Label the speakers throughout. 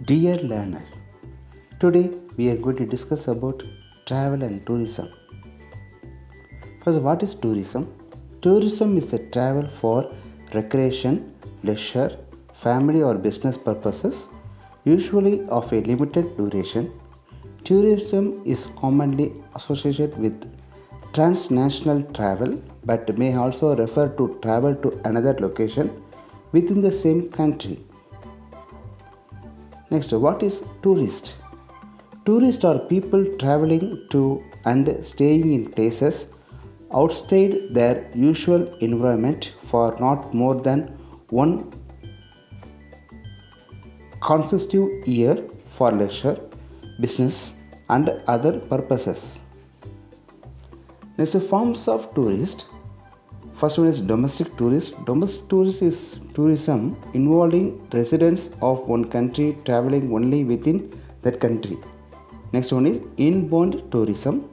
Speaker 1: Dear learner, today we are going to discuss about travel and tourism. First, what is tourism? Tourism is the travel for recreation, leisure, family or business purposes, usually of a limited duration. Tourism is commonly associated with transnational travel but may also refer to travel to another location within the same country. Next, what is tourist? Tourists are people traveling to and staying in places outside their usual environment for not more than one consecutive year for leisure, business, and other purposes. Next, forms of tourist. First one is domestic tourist. Domestic tourist is tourism involving residents of one country traveling only within that country. Next one is inbound tourism.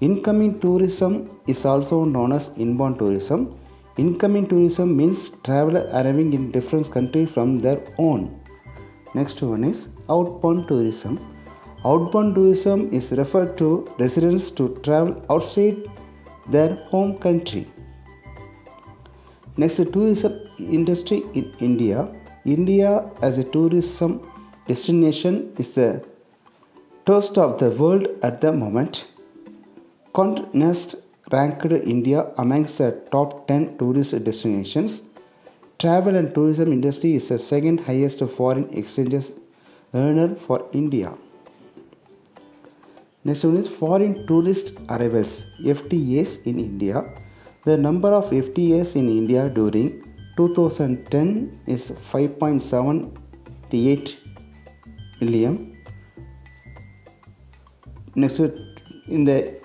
Speaker 1: Incoming tourism is also known as inbound tourism. Incoming tourism means traveler arriving in different countries from their own. Next one is outbound tourism. Outbound tourism is referred to residents to travel outside their home country. Next, tourism industry in India. India as a tourism destination is the toast of the world at the moment. Condé Nast ranked India amongst the top 10 tourist destinations. Travel and tourism industry is the second highest foreign exchanges earner for India. Next one is foreign tourist arrivals (FTAs) in India. The number of FTAs in India during 2010 is 5.78 million. Next, in the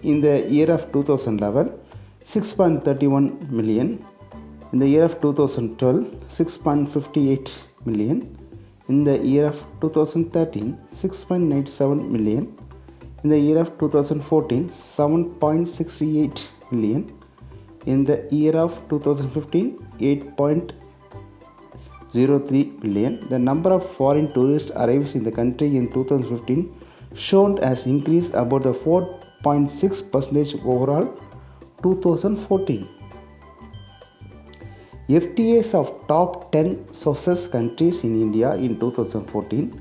Speaker 1: year of 2011, 6.31 million. In the year of 2012, 6.58 million. In the year of 2013, 6.97 million. In the year of 2014, 7.68 million. In the year of 2015, 8.03 billion. The number of foreign tourist arrivals in the country in 2015 shown as increase about the 4.6% overall 2014. FTAs of top 10 sources countries in India in 2014.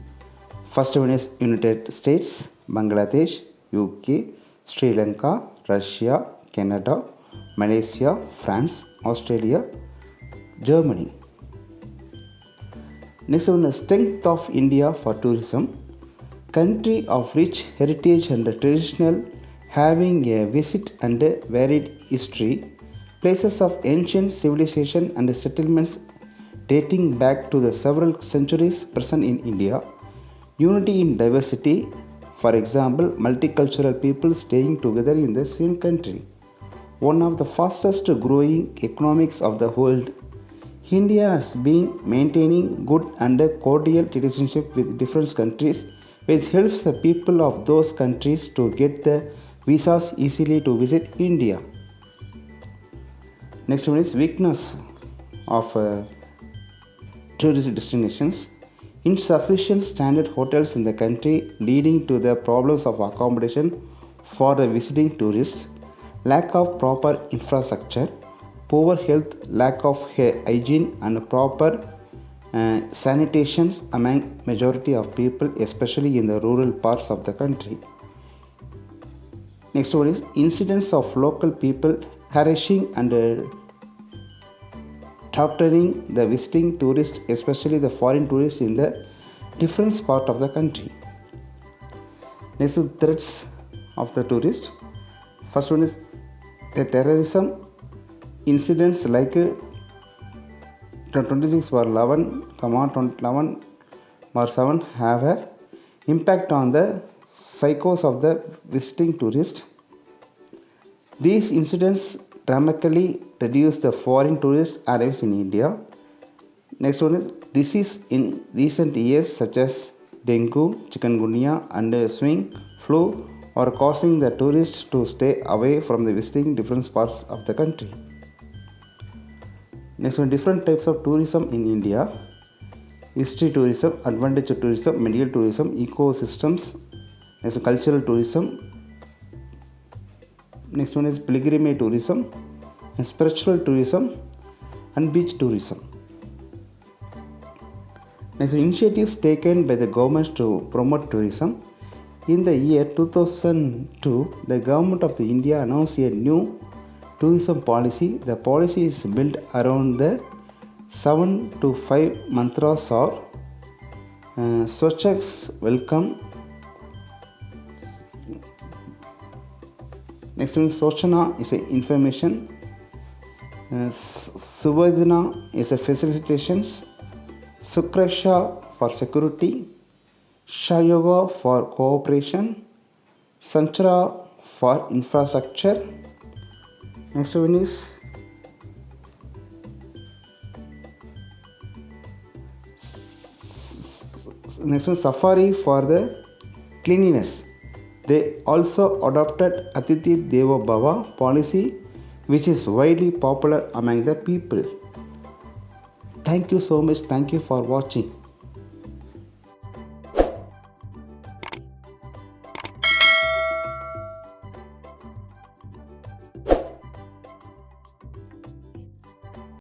Speaker 1: First one is United States, Bangladesh, UK, Sri Lanka, Russia, Canada, Malaysia, France, Australia, Germany. Next one is strength of India for tourism. Country of rich heritage and traditional, having a visit and a varied history, places of ancient civilization and settlements dating back to the several centuries present in India. Unity in diversity, for example, multicultural people staying together in the same country. One of the fastest growing economies of the world, India has been maintaining good and cordial relationship with different countries, which helps the people of those countries to get the visas easily to visit India. Next one is weakness of tourist destinations. Insufficient standard hotels in the country leading to the problems of accommodation for the visiting tourists. Lack of proper infrastructure, poor health, lack of hygiene and proper sanitation among majority of people, especially in the rural parts of the country. Next one is incidents of local people harassing and torturing the visiting tourists, especially the foreign tourists in the different part of the country. Next is threats of the tourist. First one is the terrorism incidents like 26/11, have a impact on the psychos of the visiting tourist. These incidents dramatically reduce the foreign tourist arrivals in India. Next one is disease in recent years such as dengue, chikungunya and swine flu are causing the tourists to stay away from the visiting different parts of the country. Next one, different types of tourism in India. history tourism, adventure tourism, medical tourism, ecosystems, next cultural tourism, next one is pilgrimage tourism, and spiritual tourism, and beach tourism. Next, initiatives taken by the government to promote tourism. In the year 2002, the government of India announced a new tourism policy. The policy is built around the 7 to 5 mantras or Swachhaks welcome. Next one, Sochana is a information. Suvedana is a facilitations. Sukrasha for security. Shayoga for cooperation. Sanchara for infrastructure. Next one is Safari for the cleanliness. They also adopted Atithi Deva Bhava policy, which is widely popular among the people. Thank you so much. Thank you for watching.